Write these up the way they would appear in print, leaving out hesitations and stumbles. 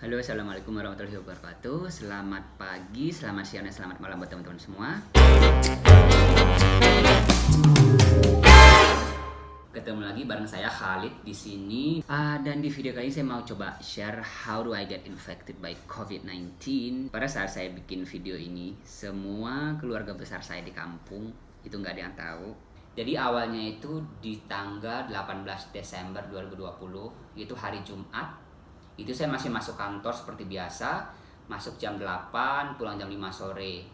Halo, assalamualaikum warahmatullahi wabarakatuh. Selamat pagi, selamat siang, dan selamat malam buat teman-teman semua. Ketemu lagi bareng saya Khalid di sini. Dan di video kali ini saya mau coba share how do I get infected by COVID-19. Pada saat saya bikin video ini, semua keluarga besar saya di kampung itu nggak ada yang tahu. Jadi awalnya itu di tanggal 18 Desember 2020, itu hari Jumat. Itu saya masih masuk kantor seperti biasa, masuk jam 8, pulang jam 5 sore.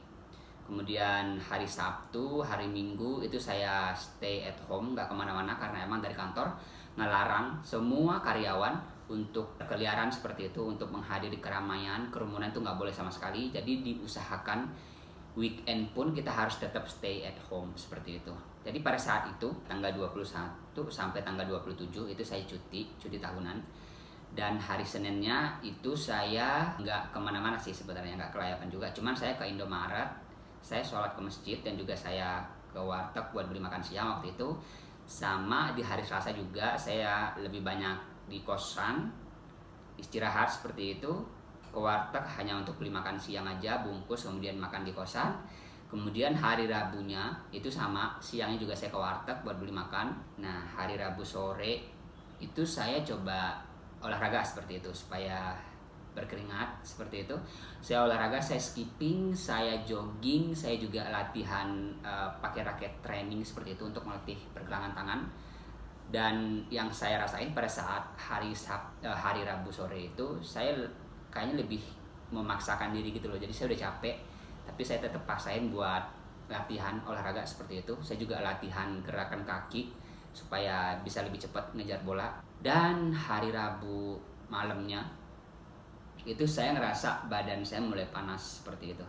Kemudian hari Sabtu, hari Minggu itu saya stay at home, nggak kemana-mana karena emang dari kantor ngelarang semua karyawan untuk berkeliaran seperti itu, untuk menghadiri keramaian, kerumunan itu nggak boleh sama sekali. Jadi diusahakan weekend pun kita harus tetap stay at home seperti itu. Jadi pada saat itu tanggal 21 sampai tanggal 27 itu saya cuti tahunan. Dan hari Seninnya itu saya nggak kemana-mana sih sebenarnya, nggak kelayapan juga. Cuman saya ke Indomaret, saya sholat ke masjid dan juga saya ke warteg buat beli makan siang waktu itu. Sama di hari Selasa juga saya lebih banyak di kosan, istirahat seperti itu. Ke warteg hanya untuk beli makan siang aja, bungkus kemudian makan di kosan. Kemudian hari Rabunya itu sama, siangnya juga saya ke warteg buat beli makan. Nah, hari Rabu sore itu saya coba olahraga seperti itu supaya berkeringat seperti itu. Saya olahraga, saya skipping, saya jogging, saya juga latihan pakai raket training seperti itu untuk melatih pergelangan tangan. Dan yang saya rasain pada saat hari Rabu sore itu, saya kayaknya lebih memaksakan diri gitu loh. Jadi saya udah capek, tapi saya tetap paksain buat latihan olahraga seperti itu. Saya juga latihan gerakan kaki supaya bisa lebih cepat ngejar bola. Dan hari Rabu malamnya itu saya ngerasa badan saya mulai panas seperti itu.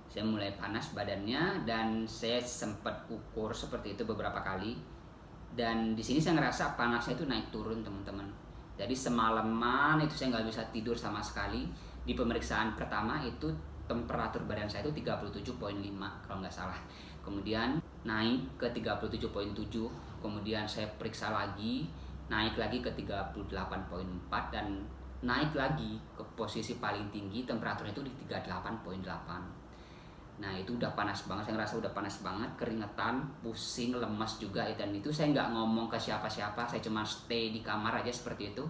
Saya mulai panas badannya dan saya sempat ukur seperti itu beberapa kali. Dan di sini saya ngerasa panasnya itu naik turun teman-teman. Jadi semalaman itu saya nggak bisa tidur sama sekali. Di pemeriksaan pertama itu temperatur badan saya itu 37,5 kalau nggak salah. Kemudian naik ke 37,7. Kemudian saya periksa lagi, naik lagi ke 38,4 dan naik lagi ke posisi paling tinggi temperaturnya itu di 38,8. Nah itu udah panas banget, saya ngerasa udah panas banget, keringetan, pusing, lemas juga. Dan itu saya nggak ngomong ke siapa-siapa, saya cuma stay di kamar aja seperti itu.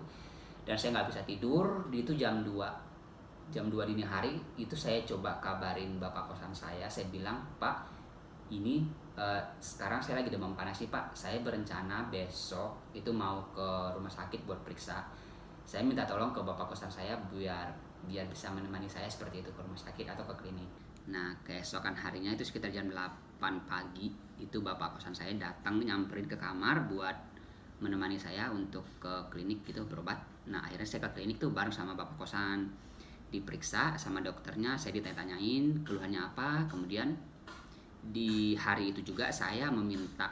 Dan saya nggak bisa tidur, di itu jam 2 dini hari itu saya coba kabarin bapak kosan saya bilang, "Pak, ini sekarang saya lagi demam panas sih Pak, saya berencana besok itu mau ke rumah sakit buat periksa. Saya minta tolong ke bapak kosan saya biar bisa menemani saya seperti itu ke rumah sakit atau ke klinik." Nah keesokan harinya itu sekitar jam 8 pagi itu bapak kosan saya datang nyamperin ke kamar buat menemani saya untuk ke klinik gitu berobat. Nah akhirnya saya ke klinik tuh bareng sama bapak kosan, diperiksa sama dokternya, saya ditanya-tanyain keluhannya apa. Kemudian di hari itu juga saya meminta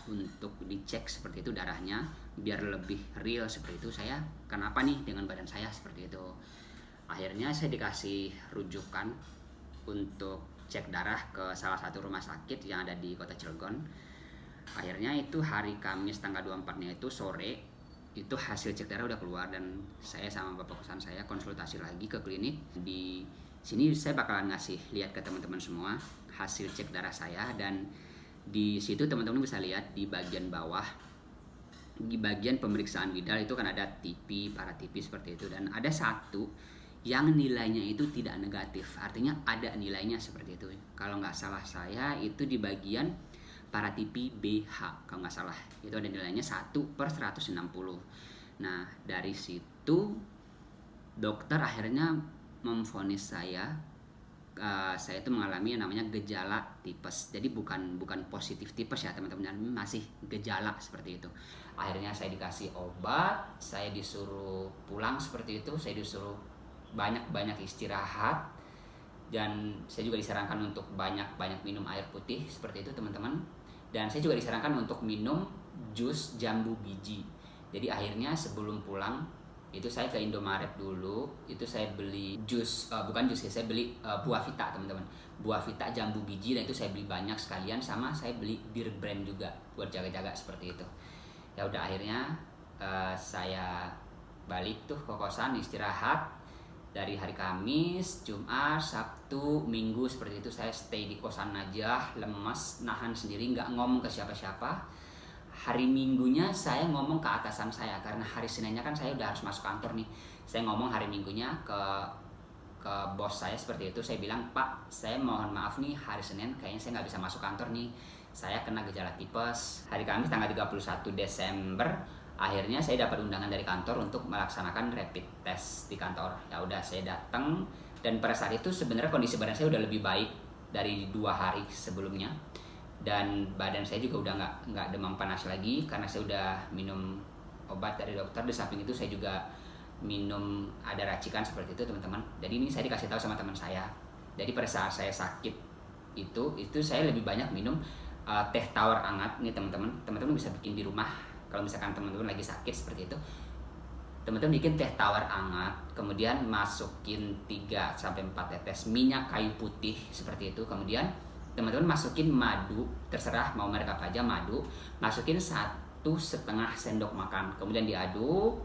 untuk dicek seperti itu darahnya biar lebih real seperti itu, saya kenapa nih dengan badan saya seperti itu. Akhirnya saya dikasih rujukan untuk cek darah ke salah satu rumah sakit yang ada di kota Cilegon. Akhirnya itu hari Kamis tanggal 24-nya itu sore itu hasil cek darah udah keluar dan saya sama bapak kosan saya konsultasi lagi ke klinik. Di sini saya bakalan ngasih lihat ke teman-teman semua hasil cek darah saya, dan di situ teman-teman bisa lihat di bagian bawah, di bagian pemeriksaan bidal itu kan ada TP, para-TP seperti itu, dan ada satu yang nilainya itu tidak negatif, artinya ada nilainya seperti itu. Kalau nggak salah saya itu di bagian para-TP BH kalau nggak salah, itu ada nilainya 1/160. Nah dari situ dokter akhirnya memvonis saya itu mengalami yang namanya gejala tipes. Jadi bukan positif tipes ya teman-teman, masih gejala seperti itu. Akhirnya saya dikasih obat, saya disuruh pulang seperti itu, saya disuruh banyak istirahat, dan saya juga disarankan untuk banyak minum air putih seperti itu teman-teman. Dan saya juga disarankan untuk minum jus jambu biji. Jadi akhirnya sebelum pulang itu saya ke Indomaret dulu, itu saya beli jus, bukan jus ya, saya beli buah vita teman-teman, buah vita jambu biji, dan itu saya beli banyak sekalian, sama saya beli Beer Brand juga buat jaga-jaga seperti itu. Ya udah akhirnya saya balik tuh ke kosan istirahat, dari hari Kamis, Jumat, Sabtu, Minggu seperti itu saya stay di kosan aja, lemes, nahan sendiri, nggak ngomong ke siapa-siapa. Hari Minggunya saya ngomong ke atasan saya karena hari Seninnya kan saya udah harus masuk kantor nih. Saya ngomong hari Minggunya ke bos saya seperti itu. Saya bilang, Pak, saya mohon maaf nih, hari Senin kayaknya saya nggak bisa masuk kantor nih. Saya kena gejala tipes. Hari Kamis tanggal 31 Desember akhirnya saya dapat undangan dari kantor untuk melaksanakan rapid test di kantor. Ya udah, saya datang dan pada saat itu sebenarnya kondisi badan saya udah lebih baik dari 2 hari sebelumnya, dan badan saya juga udah nggak demam panas lagi karena saya udah minum obat dari dokter. Di samping itu saya juga minum ada racikan seperti itu teman-teman. Jadi ini saya dikasih tahu sama teman saya. Jadi pada saat saya sakit itu saya lebih banyak minum teh tawar hangat nih teman-teman. Teman-teman bisa bikin di rumah. Kalau misalkan teman-teman lagi sakit seperti itu, teman-teman bikin teh tawar hangat, kemudian masukin 3-4 tetes minyak kayu putih seperti itu. Kemudian teman-teman masukin madu, terserah mau merek apa aja, madu, masukin 1,5 sendok makan, kemudian diaduk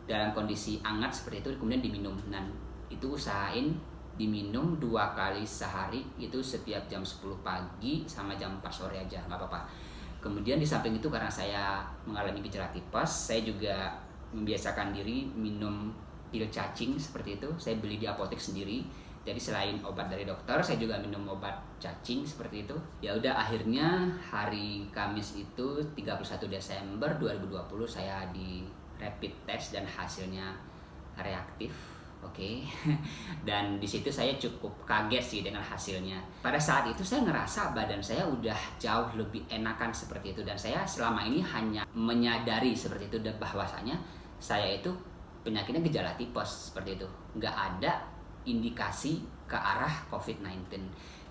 dalam kondisi hangat seperti itu, kemudian diminum. Dan itu usahain diminum 2 kali sehari, itu setiap jam 10 pagi sama jam 4 sore aja, nggak apa-apa. Kemudian di samping itu karena saya mengalami gejala tipes, saya juga membiasakan diri minum pil cacing seperti itu. Saya beli di apotek sendiri. Jadi selain obat dari dokter, saya juga minum obat cacing seperti itu. Ya udah, akhirnya hari Kamis itu 31 Desember 2020 saya di rapid test dan hasilnya reaktif. Oke. Dan di situ saya cukup kaget sih dengan hasilnya. Pada saat itu saya ngerasa badan saya udah jauh lebih enakan seperti itu, dan saya selama ini hanya menyadari seperti itu bahwasanya saya itu penyakitnya gejala tipes seperti itu. Nggak ada indikasi ke arah COVID-19.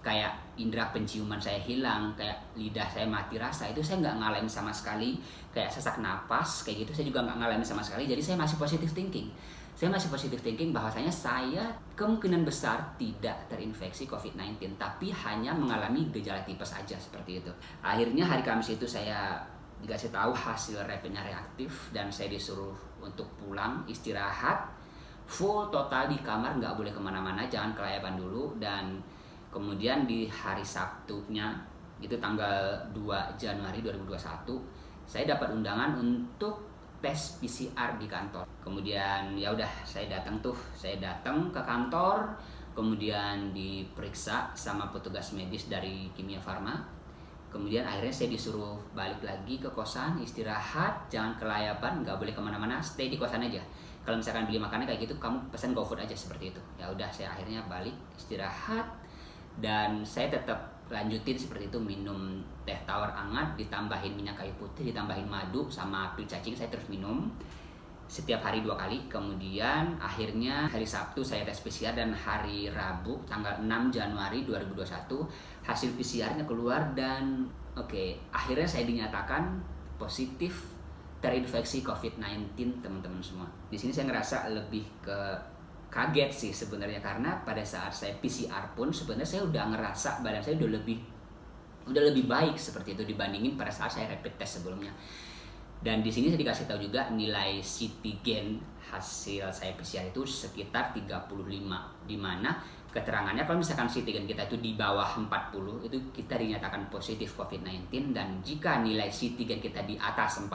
Kayak indera penciuman saya hilang, kayak lidah saya mati rasa, itu saya nggak ngalamin sama sekali. Kayak sesak napas, kayak gitu saya juga nggak ngalamin sama sekali. Jadi saya masih positive thinking. Saya masih positive thinking bahwasanya saya kemungkinan besar tidak terinfeksi COVID-19, tapi hanya mengalami gejala tipes saja seperti itu. Akhirnya hari Kamis itu saya dikasih tahu hasil rapidnya reaktif, dan saya disuruh untuk pulang istirahat full total di kamar, nggak boleh kemana-mana, jangan kelayapan dulu. Dan kemudian di hari Sabtunya itu tanggal 2 Januari 2021 saya dapat undangan untuk tes PCR di kantor. Kemudian ya udah, saya datang ke kantor, kemudian diperiksa sama petugas medis dari Kimia Farma. Kemudian akhirnya saya disuruh balik lagi ke kosan, istirahat, jangan kelayapan, nggak boleh kemana-mana, stay di kosan aja. Kalau misalkan beli makanan kayak gitu, kamu pesan GoFood aja seperti itu. Ya udah, saya akhirnya balik istirahat, dan saya tetap lanjutin seperti itu, minum teh tawar hangat, ditambahin minyak kayu putih, ditambahin madu sama pil cacing. Saya terus minum setiap hari 2 kali. Kemudian akhirnya hari Sabtu saya tes PCR, dan hari Rabu tanggal 6 Januari 2021 hasil PCR-nya keluar, dan akhirnya saya dinyatakan positif terinfeksi COVID-19 teman-teman semua. Di sini saya ngerasa lebih ke kaget sih sebenarnya, karena pada saat saya PCR pun sebenarnya saya udah ngerasa badan saya udah lebih baik seperti itu dibandingin pada saat saya rapid test sebelumnya. Dan di sini saya dikasih tahu juga nilai CT gain hasil saya PCR itu sekitar 35, di mana keterangannya kalau misalkan CT gain kita itu di bawah 40 itu kita dinyatakan positif COVID-19, dan jika nilai CT gain kita di atas 40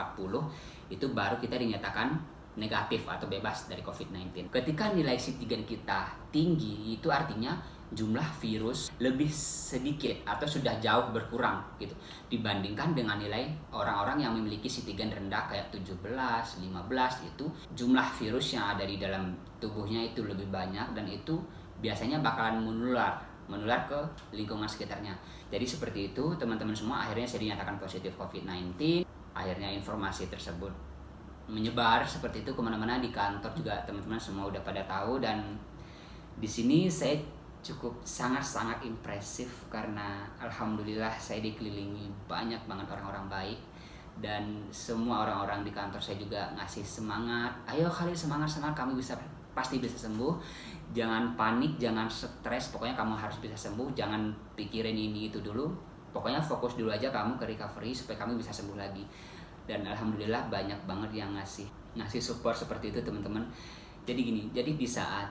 itu baru kita dinyatakan negatif atau bebas dari COVID-19. Ketika nilai CT gain kita tinggi, itu artinya jumlah virus lebih sedikit atau sudah jauh berkurang gitu dibandingkan dengan nilai orang-orang yang memiliki CT gain rendah kayak 17, 15, itu jumlah virus yang ada di dalam tubuhnya itu lebih banyak, dan itu biasanya bakalan menular ke lingkungan sekitarnya. Jadi seperti itu teman-teman semua, akhirnya saya dinyatakan positif COVID-19. Akhirnya informasi tersebut menyebar seperti itu kemana-mana, di kantor juga teman-teman semua udah pada tahu. Dan di sini saya cukup sangat-sangat impresif karena alhamdulillah saya dikelilingi banyak banget orang-orang baik, dan semua orang-orang di kantor saya juga ngasih semangat, ayo Khalid, semangat, kamu pasti bisa sembuh, jangan panik, jangan stres, pokoknya kamu harus bisa sembuh, jangan pikirin ini itu dulu, pokoknya fokus dulu aja kamu ke recovery supaya kamu bisa sembuh lagi. Dan alhamdulillah banyak banget yang ngasih support seperti itu teman-teman. Jadi gini, jadi di saat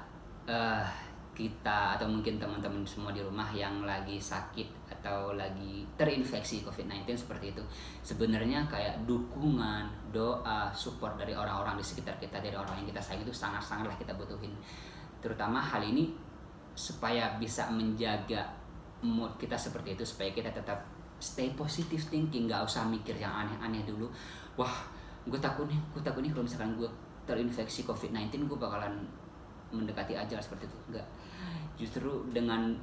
eh, kita atau mungkin teman-teman semua di rumah yang lagi sakit atau lagi terinfeksi COVID-19 seperti itu, sebenarnya kayak dukungan, doa, support dari orang-orang di sekitar kita, dari orang yang kita sayang itu sangat-sangatlah kita butuhin. Terutama hal ini supaya bisa menjaga mood kita seperti itu, supaya kita tetap stay positive thinking, nggak usah mikir yang aneh-aneh dulu. Wah, gue takut nih kalau misalkan gue terinfeksi COVID-19 gue bakalan mendekati ajal seperti itu. Enggak, justru dengan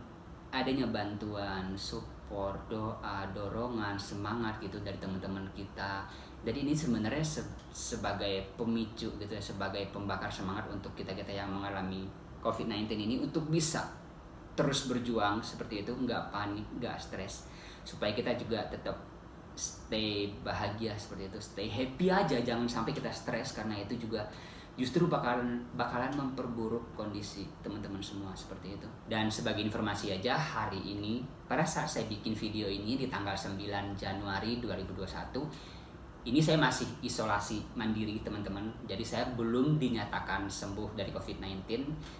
adanya bantuan, support, doa, dorongan, semangat gitu dari teman-teman kita. Jadi ini sebenarnya sebagai pemicu gitu ya, sebagai pembakar semangat untuk kita-kita yang mengalami COVID-19 ini untuk bisa terus berjuang seperti itu, nggak panik, nggak stres, supaya kita juga tetap stay bahagia seperti itu, stay happy aja, jangan sampai kita stres, karena itu juga justru bakalan memperburuk kondisi teman-teman semua seperti itu. Dan sebagai informasi aja, hari ini pada saat saya bikin video ini di tanggal 9 Januari 2021, ini saya masih isolasi mandiri teman-teman. Jadi saya belum dinyatakan sembuh dari COVID-19.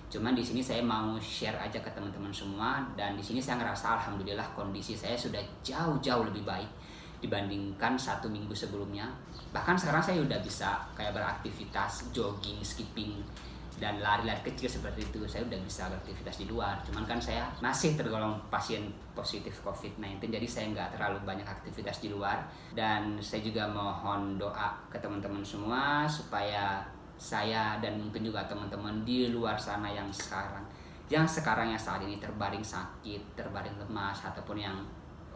Cuman di sini saya mau share aja ke teman-teman semua, dan di sini saya ngerasa alhamdulillah kondisi saya sudah jauh-jauh lebih baik dibandingkan 1 minggu sebelumnya. Bahkan sekarang saya udah bisa kayak beraktivitas jogging, skipping, dan lari-lari kecil seperti itu. Saya udah bisa beraktivitas di luar. Cuman kan saya masih tergolong pasien positif COVID-19, jadi saya nggak terlalu banyak aktivitas di luar. Dan saya juga mohon doa ke teman-teman semua supaya saya dan mungkin juga teman-teman di luar sana yang sekarang yang saat ini terbaring sakit, terbaring lemas, ataupun yang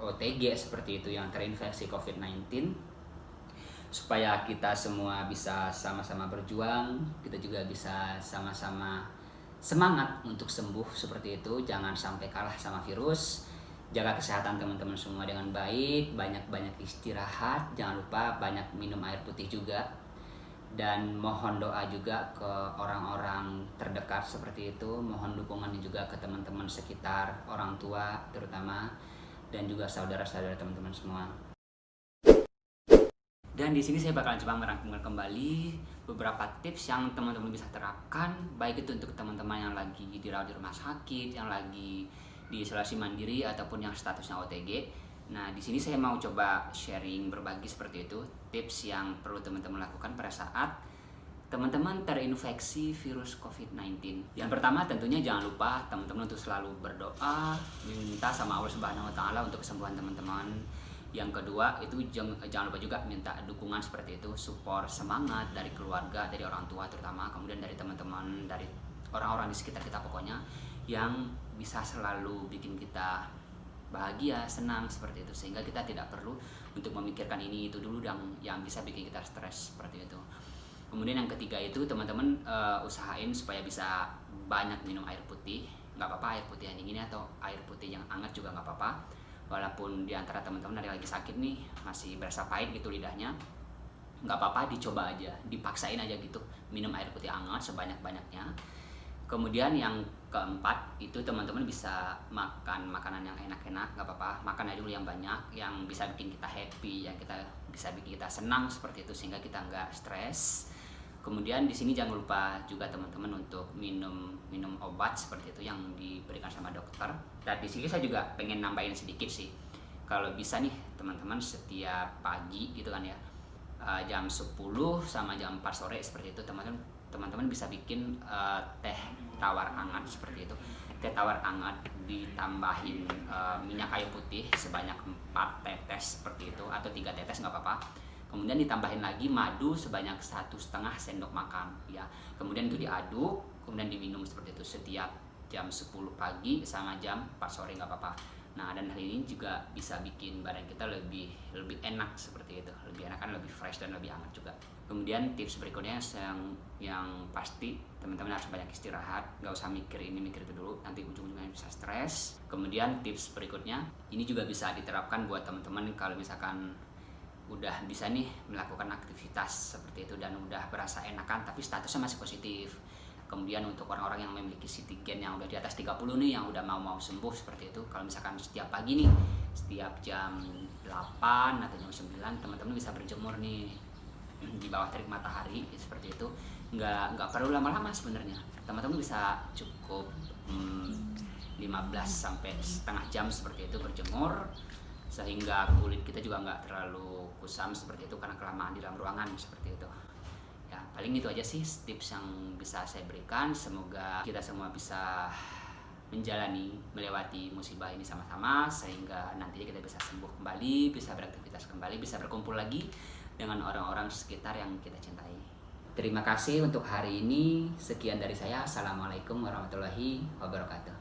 OTG seperti itu, yang terinfeksi COVID-19, supaya kita semua bisa sama-sama berjuang, kita juga bisa sama-sama semangat untuk sembuh seperti itu. Jangan sampai kalah sama virus. Jaga kesehatan teman-teman semua dengan baik, banyak-banyak istirahat, jangan lupa banyak minum air putih juga. Dan mohon doa juga ke orang-orang terdekat seperti itu, mohon dukungannya juga ke teman-teman sekitar, orang tua terutama, dan juga saudara-saudara teman-teman semua. Dan di sini saya bakalan coba merangkumkan kembali beberapa tips yang teman-teman bisa terapkan, baik itu untuk teman-teman yang lagi dirawat di rumah sakit, yang lagi di isolasi mandiri, ataupun yang statusnya OTG. Nah, di sini saya mau coba sharing, berbagi seperti itu, tips yang perlu teman-teman lakukan pada saat teman-teman terinfeksi virus COVID-19. Yang pertama tentunya jangan lupa teman-teman untuk selalu berdoa, minta sama Allah Subhanahu wa Ta'ala untuk kesembuhan teman-teman. Yang kedua itu jangan lupa juga minta dukungan seperti itu, support, semangat dari keluarga, dari orang tua terutama, kemudian dari teman-teman, dari orang-orang di sekitar kita pokoknya, yang bisa selalu bikin kita bahagia, senang seperti itu, sehingga kita tidak perlu untuk memikirkan ini itu dulu yang bisa bikin kita stres seperti itu. Kemudian yang ketiga itu teman-teman usahain supaya bisa banyak minum air putih. Nggak apa-apa air putih yang dingin atau air putih yang hangat juga nggak apa-apa. Walaupun di antara teman-teman ada yang lagi sakit nih, masih berasa pahit gitu lidahnya, nggak apa-apa, dicoba aja, dipaksain aja gitu, minum air putih hangat sebanyak-banyaknya. Kemudian yang keempat itu teman-teman bisa makan makanan yang enak-enak, nggak apa-apa, makan aja dulu yang banyak, yang bisa bikin kita happy, yang bisa bikin kita senang seperti itu, sehingga kita nggak stres. Kemudian di sini jangan lupa juga teman-teman untuk minum obat seperti itu yang diberikan sama dokter. Dan di sini saya juga pengen nambahin sedikit sih. Kalau bisa nih teman-teman setiap pagi gitu kan ya, jam 10 sama jam 4 sore seperti itu, teman-teman bisa bikin teh tawar hangat seperti itu. Teh tawar hangat ditambahin minyak kayu putih sebanyak 4 tetes seperti itu, atau 3 tetes nggak apa-apa. Kemudian ditambahin lagi madu sebanyak 1,5 sendok makan ya. Kemudian itu diaduk, kemudian diminum seperti itu setiap jam 10 pagi sama jam 4 sore nggak apa-apa. Nah, dan hal ini juga bisa bikin badan kita lebih enak seperti itu, lebih enak kan, lebih fresh dan lebih hangat juga. Kemudian tips berikutnya yang pasti teman-teman harus banyak istirahat, nggak usah mikir ini mikir itu dulu, nanti ujung-ujungnya bisa stres. Kemudian tips berikutnya ini juga bisa diterapkan buat teman-teman kalau misalkan udah bisa nih melakukan aktivitas seperti itu dan udah berasa enakan tapi statusnya masih positif. Kemudian untuk orang-orang yang memiliki CT gen yang udah di atas 30 nih, yang udah mau sembuh seperti itu, kalau misalkan setiap pagi nih, setiap jam 8 atau jam 9 teman-teman bisa berjemur nih di bawah terik matahari seperti itu. nggak perlu lama-lama sebenarnya. Teman-teman bisa cukup 15 sampai setengah jam seperti itu berjemur, sehingga kulit kita juga nggak terlalu kusam seperti itu karena kelamaan di dalam ruangan seperti itu. Ya, paling itu aja sih tips yang bisa saya berikan. Semoga kita semua bisa melewati musibah ini sama-sama, sehingga nantinya kita bisa sembuh kembali, bisa beraktivitas kembali, bisa berkumpul lagi dengan orang-orang sekitar yang kita cintai. Terima kasih untuk hari ini. Sekian dari saya. Assalamualaikum warahmatullahi wabarakatuh.